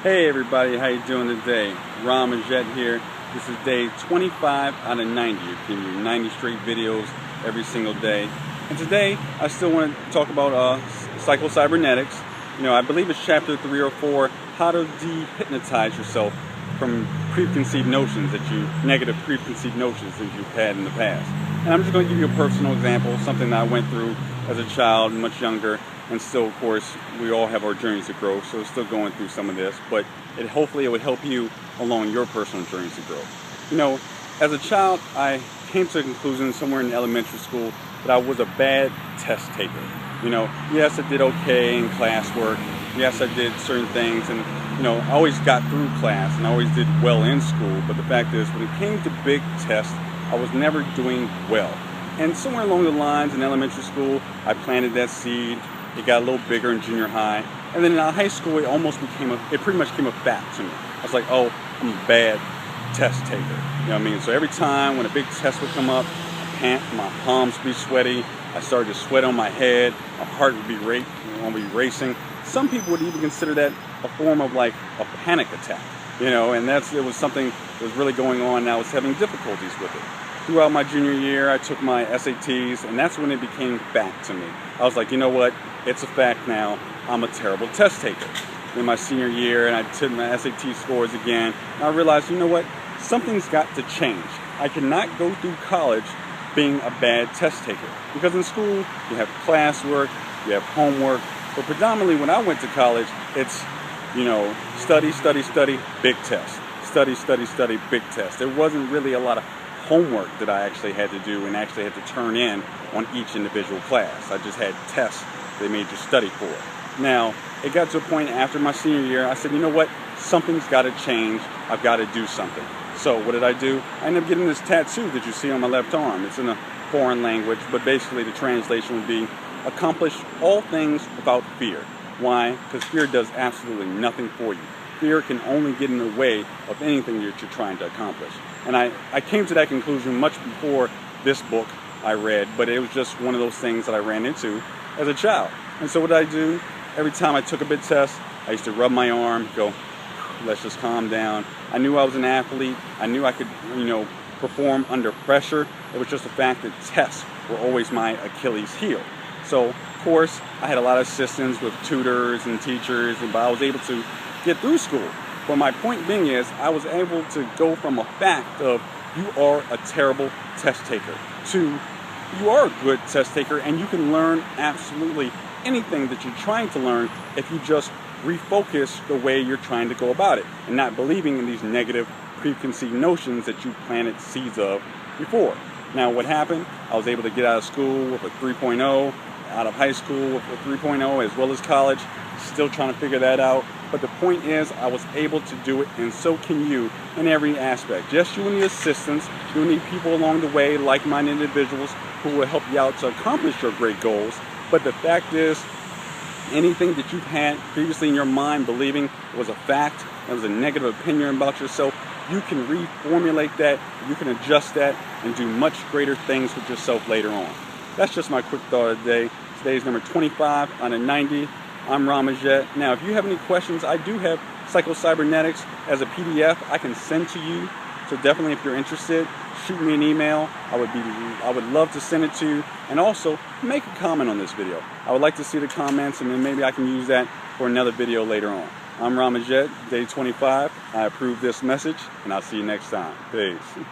Hey everybody, how you doing today? Ramajette here. This is day 25 out of 90. You can do 90 straight videos every single day. And today, I still want to talk about Psycho-Cybernetics. I believe it's chapter 3 or 4, how to dehypnotize yourself from preconceived notions negative preconceived notions that you've had in the past. And I'm just going to give you a personal example, something that I went through as a child, much younger. And still, of course, we all have our journeys to grow, so still going through some of this, but hopefully it would help you along your personal journeys to grow. As a child, I came to a conclusion somewhere in elementary school that I was a bad test taker. Yes, I did okay in classwork. Yes, I did certain things, and I always got through class, and I always did well in school, but the fact is, when it came to big tests, I was never doing well. And somewhere along the lines in elementary school, I planted that seed. It got a little bigger in junior high, and then in high school, it pretty much became a fact to me. I was like, oh, I'm a bad test taker. You know what I mean? So every time when a big test would come up, my palms would be sweaty. I started to sweat on my head. My heart would be racing. Some people would even consider that a form of like a panic attack. And it was something that was really going on, and I was having difficulties with it. Throughout my junior year, I took my SATs, and that's when it became fact to me. I was like, you know what? It's a fact now. I'm a terrible test taker. In my senior year, and I took my SAT scores again, and I realized, you know what? Something's got to change. I cannot go through college being a bad test taker. Because in school, you have classwork, you have homework, but predominantly when I went to college, it's, study, study, study, big test. Study, study, study, big test. There wasn't really a lot of homework that I actually had to do and actually had to turn in on each individual class. I just had tests they made you study for. Now, it got to a point after my senior year, I said, you know what? Something's got to change. I've got to do something. So what did I do? I ended up getting this tattoo that you see on my left arm. It's in a foreign language, but basically the translation would be, accomplish all things without fear. Why? Because fear does absolutely nothing for you. Fear can only get in the way of anything that you're trying to accomplish. And I came to that conclusion much before this book I read, but it was just one of those things that I ran into as a child. And so what did I do? Every time I took a big test, I used to rub my arm, go, let's just calm down. I knew I was an athlete. I knew I could, perform under pressure. It was just the fact that tests were always my Achilles heel. So, of course, I had a lot of assistance with tutors and teachers, but I was able to get through school. But my point being is, I was able to go from a fact of you are a terrible test taker to you are a good test taker, and you can learn absolutely anything that you're trying to learn if you just refocus the way you're trying to go about it and not believing in these negative preconceived notions that you planted seeds of before. Now, what happened? I was able to get out of school with a 3.0, out of high school with a 3.0, as well as college. Still trying to figure that out. But the point is, I was able to do it, and so can you in every aspect. Yes, you will need assistance. You will need people along the way, like-minded individuals who will help you out to accomplish your great goals. But the fact is, anything that you've had previously in your mind believing was a fact, that was a negative opinion about yourself, you can reformulate that, you can adjust that, and do much greater things with yourself later on. That's just my quick thought of the day. Today's number 25 out of 90. I'm Ramajette. Now, if you have any questions, I do have Psycho-Cybernetics as a PDF I can send to you. So definitely, if you're interested, shoot me an email. I would love to send it to you. And also, make a comment on this video. I would like to see the comments, and then maybe I can use that for another video later on. I'm Ramajette, day 25. I approve this message, and I'll see you next time. Peace.